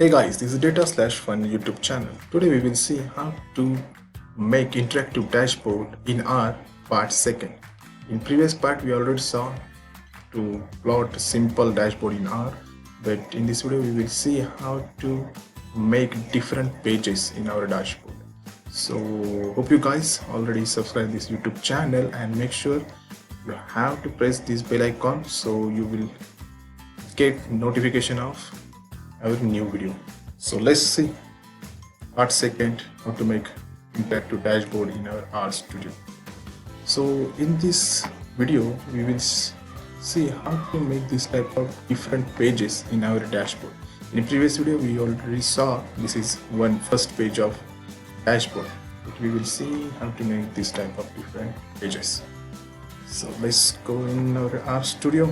Hey guys, this is Data Slash Fun YouTube channel. Today we will see how to make interactive dashboard in R part second. In previous part we already saw to plot a simple dashboard in R, but in this video we will see how to make different pages in our dashboard. So hope you guys already subscribe this YouTube channel and make sure you have to press this bell icon so you will get notification of our new video. So let's see part second how to make interactive dashboard in our R Studio. So in this video we will see how to make this type of different pages in our dashboard. In the previous video we already saw this is one first page of dashboard, but we will see how to make this type of different pages. So let's go in our R Studio.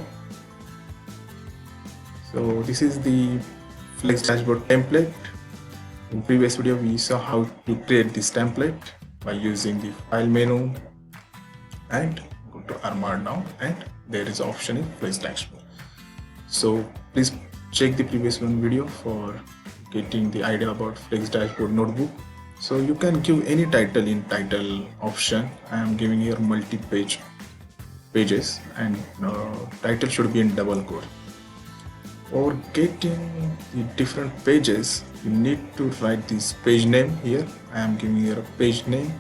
So this is the Flex dashboard template. In previous video we saw how to create this template by using the file menu and go to R Markdown, and there is an option in Flex dashboard. So please check the previous one video for getting the idea about Flex dashboard notebook. So you can give any title in title option. I am giving here multi-page pages, and title should be in double quote. For getting the different pages, you need to write this page name here. I am giving here a page name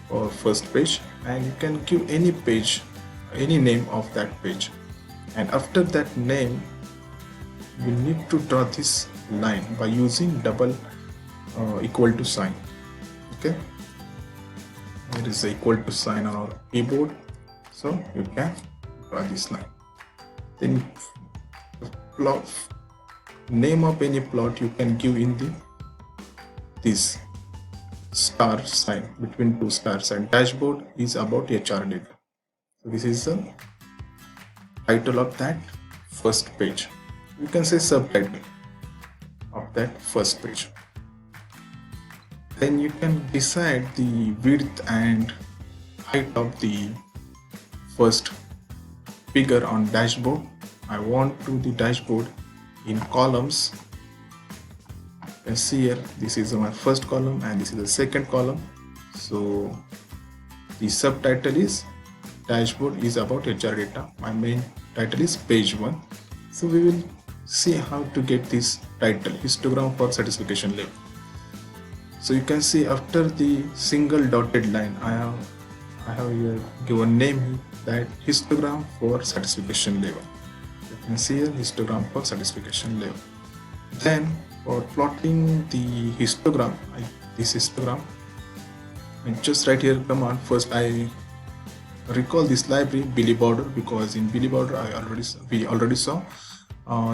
for first page, and you can give any page, any name of that page. And after that name, you need to draw this line by using double equal to sign. Okay, there is a equal to sign on our keyboard, so you can draw this line. Then plot name of any plot you can give in this star sign between two stars, and dashboard is about HR data. So this is the title of that first page. You can say subtitle of that first page. Then you can decide the width and height of the first figure on dashboard. I want to the dashboard in columns. You can see here this is my first column and this is the second column. So the subtitle is dashboard is about HR data. My main title is page 1. So we will see how to get this title, histogram for satisfaction level. So you can see after the single dotted line I have here given name that histogram for satisfaction level. You can see here histogram for satisfaction level. Then for plotting the histogram, this histogram, and just write here command. First I recall this library BillyBorder, because in BillyBorder we already saw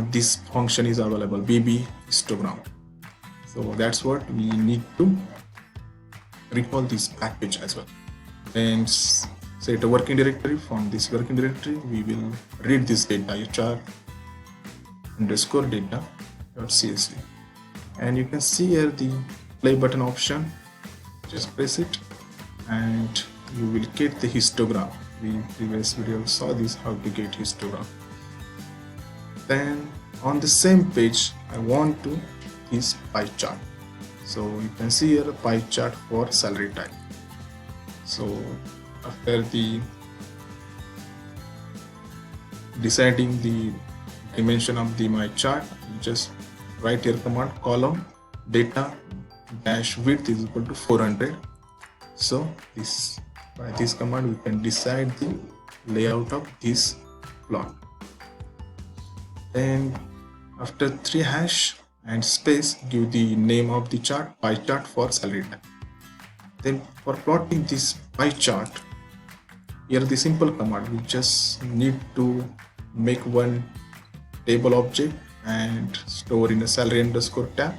this function is available, BB histogram. So that's what we need to recall this package as well. Then set a working directory. From this working directory we will read this data HR underscore data.csv, and you can see here the play button option. Just press it and you will get the histogram. We in previous video saw this how to get histogram. Then on the same page I want to is pie chart. So you can see here a pie chart for salary type. So after the deciding the dimension of my chart, you just write here command column data dash width is equal to 400. So by this command we can decide the layout of this plot. Then after 3 hash and space, give the name of the chart, pie chart for salary type. Then for plotting this pie chart, here the simple command, we just need to make one table object and store in a salary underscore tab,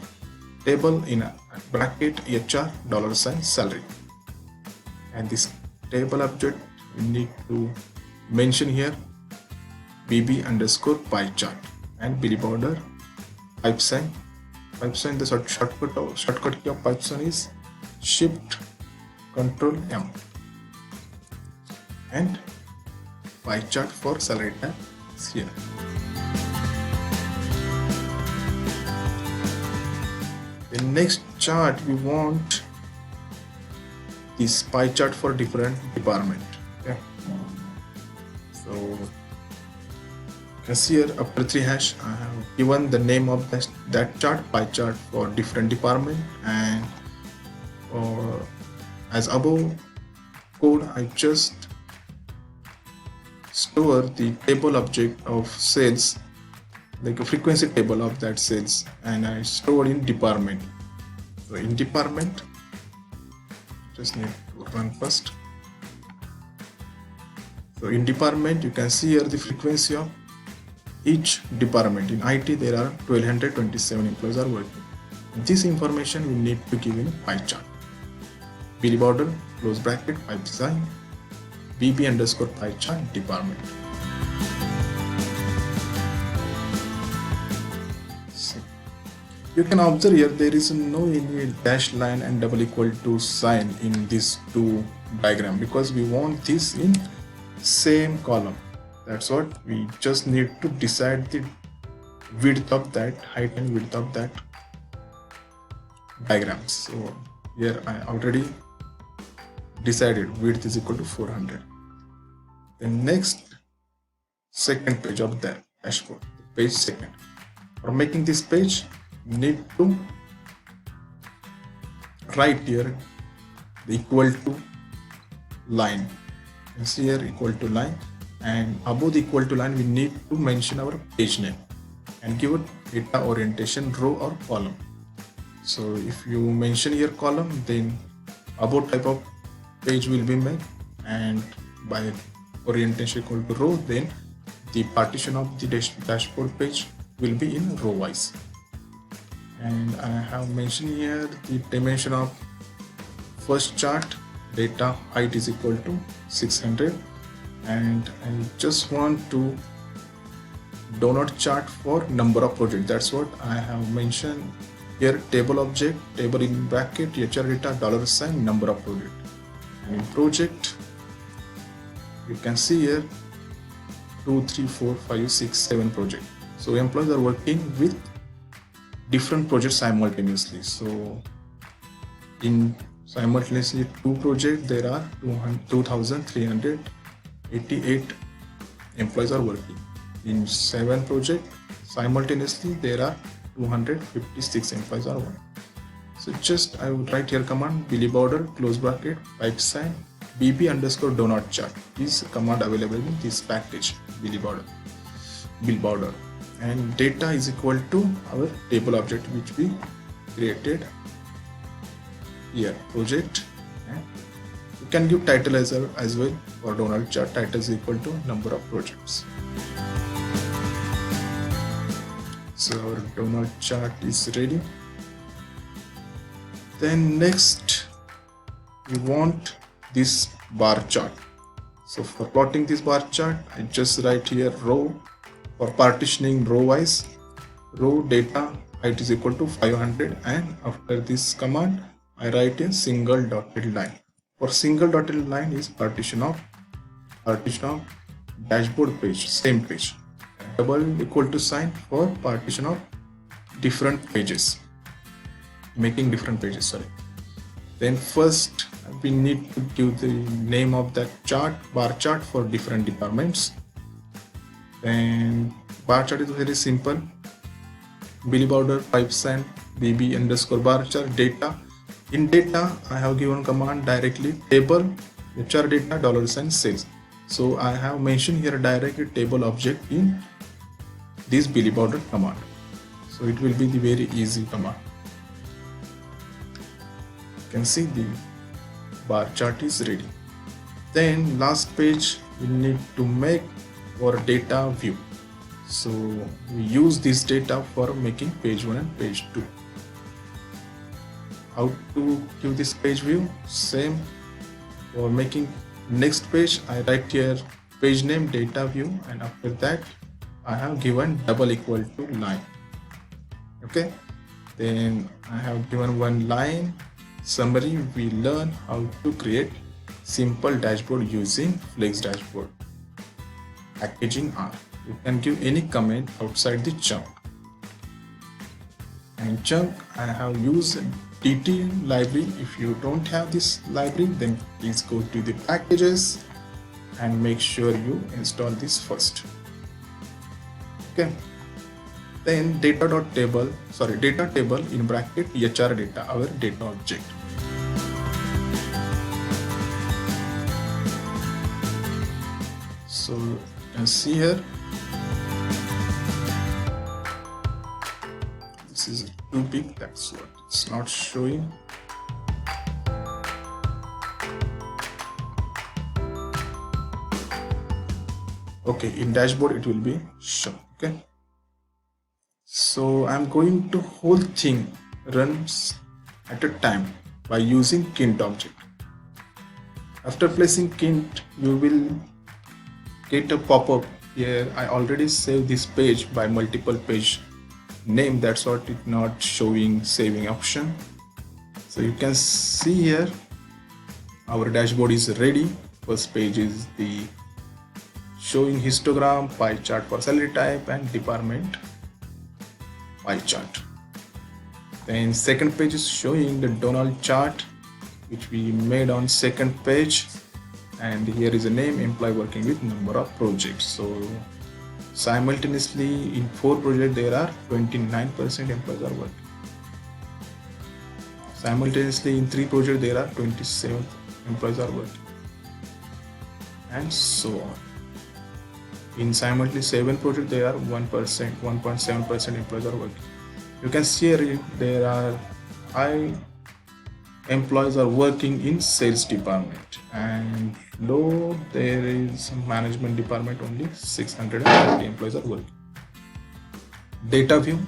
table in a bracket HR $salary, and this table object we need to mention here BB underscore pie chart, and BillyBorder pipe sign. The shortcut key of pipe sign is Shift Control M, and pie chart for salary tab is here. next chart we want this pie chart for different department. Okay, so you can see here after 3 hash I have given the name of that chart, pie chart for different department, and as above code I just store the table object of sales, like a frequency table of that sales, and I store in department. So in department, just need to run first. So in department you can see here the frequency of each department. In IT there are 1227 employees are working. This information we need to give in a pie chart. Billy border, close bracket, pipe design, BB underscore pie chart department. So you can observe here there is no any dash line and double equal to sign in this two diagram because we want this in same column. That's what we just need to decide the width of that, height and width of that diagrams. So here I already decided width is equal to 400. The next second page of the dashboard, page second. For making this page, need to write here the equal to line. You see here equal to line, and above the equal to line we need to mention our page name and give it data orientation row or column. So if you mention here column, then above type of page will be made, and by orientation equal to row, then the partition of the dashboard page will be in row wise. And I have mentioned here the dimension of first chart, data height is equal to 600, and I just want to donut chart for number of project. That's what I have mentioned here. Table object, table in bracket, HR data, $, number of project. And in project you can see here 2, 3, 4, 5, 6, 7 project. So employees are working with different projects simultaneously. So in simultaneously 2 projects there are 2,388 employees are working. In 7 projects simultaneously there are 256 employees are working. So just I would write here command Billy border, close bracket, pipe sign, BB underscore donut chart. This command available in this package, Billy border, bill border, and data is equal to our table object which we created here, project, and you can give title as well for donut chart. Title is equal to number of projects. So our donut chart is ready. Then next we want this bar chart. So for plotting this bar chart, I just write here row. For partitioning row wise, row data height is equal to 500, and after this command I write a single dotted line. For single dotted line is partition of dashboard page, same page. Double equal to sign for partition of different pages, making different pages, sorry. Then first we need to give the name of that chart, bar chart for different departments. Then bar chart is very simple. Billy border, pipe sign, BB underscore bar chart, data. In data I have given command directly table, HR data, $, sales. So I have mentioned here directly table object in this Billy border command. So it will be the very easy command. You can see the bar chart is ready. Then last page we need to make our data view. So we use this data for making page 1 and page 2. How to give this page view? Same. For making next page I write here page name, data view, and after that I have given double equal to line. Okay, then I have given one line summary. We learn how to create simple dashboard using Flex dashboard. Packaging R. You can give any comment outside the chunk. And chunk, I have used DT library. If you don't have this library, then please go to the packages and make sure you install this first. Okay. Then data table in bracket HR data, our data object. So you can see here, this is too big, that's what it's not showing. Okay, in dashboard it will be shown. Okay, so I'm going to whole thing runs at a time by using Kint object. After placing Kint, you will get a pop-up here. I already saved this page by multiple page name, that's what it not showing saving option. So you can see here our dashboard is ready. First page is the showing histogram, pie chart for salary type and department pie chart. Then second page is showing the Donald chart which we made on second page, and here is a name, employee working with number of projects. So simultaneously in 4 projects there are 29% employees are working. Simultaneously in 3 projects there are 27 employees are working, and so on. In simultaneously 7 projects there are 1.7% employees are working. You can see here there are high employees are working in sales department, and low there is management department, only 630 employees are working. Data view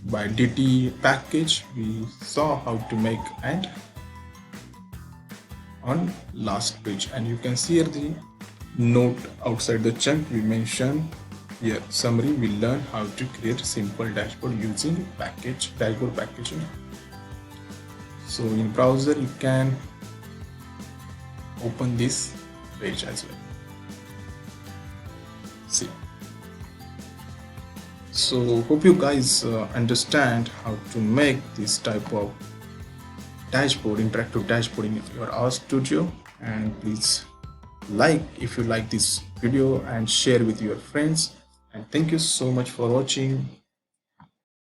by DT package we saw how to make, and on last page, and you can see here the note outside the chunk we mentioned here. Summary, we learn how to create simple dashboard using dashboard packaging. So in browser you can open this page as well. See. So hope you guys understand how to make this type of dashboard, interactive dashboard in your RStudio, and please like if you like this video and share with your friends, and thank you so much for watching.